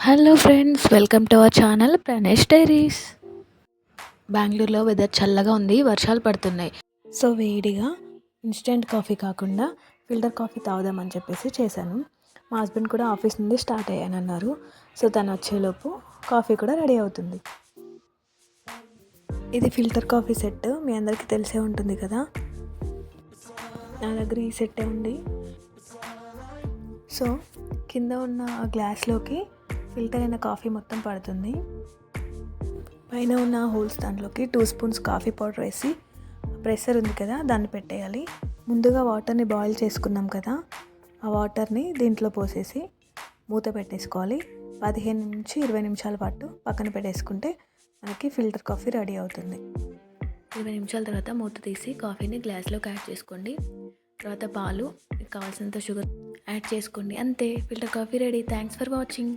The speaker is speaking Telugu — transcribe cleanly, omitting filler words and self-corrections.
Hello friends, welcome to our channel Pranesh diaries. బెంగళూరులో వెదర్ చల్లగా ఉంది, వర్షాలు పడుతున్నాయి. సో వేడిగా ఇన్స్టెంట్ కాఫీ కాకుండా ఫిల్టర్ కాఫీ తాగుదామని చెప్పేసి చేశాను. మా హస్బెండ్ కూడా ఆఫీస్ నుండి స్టార్ట్ అయ్యానన్నారు. సో తను వచ్చేలోపు కాఫీ కూడా రెడీ అవుతుంది. ఇది ఫిల్టర్ కాఫీ సెట్, మీ అందరికీ తెలిసే ఉంటుంది కదా. నా దగ్గర ఈ సెట్టే ఉంది. సో కింద ఉన్న గ్లాస్లోకి ఫిల్టర్ అయిన కాఫీ మొత్తం పడుతుంది. పైన ఉన్న హోల్స్ దాంట్లోకి 2 స్పూన్స్ కాఫీ పౌడర్ వేసి, ప్రెషర్ ఉంది కదా దాన్ని పెట్టేయాలి. ముందుగా వాటర్ని బాయిల్ చేసుకున్నాం కదా, ఆ వాటర్ని దీంట్లో పోసేసి మూత పెట్టేసుకోవాలి. 15 నుంచి 20 నిమిషాల పాటు పక్కన పెట్టేసుకుంటే మనకి ఫిల్టర్ కాఫీ రెడీ అవుతుంది. 20 నిమిషాల తర్వాత మూత తీసి కాఫీని గ్లాస్లోకి యాడ్ చేసుకోండి. తర్వాత పాలు, కావాల్సినంత షుగర్ యాడ్ చేసుకోండి. అంతే, filter coffee ready. Thanks for watching.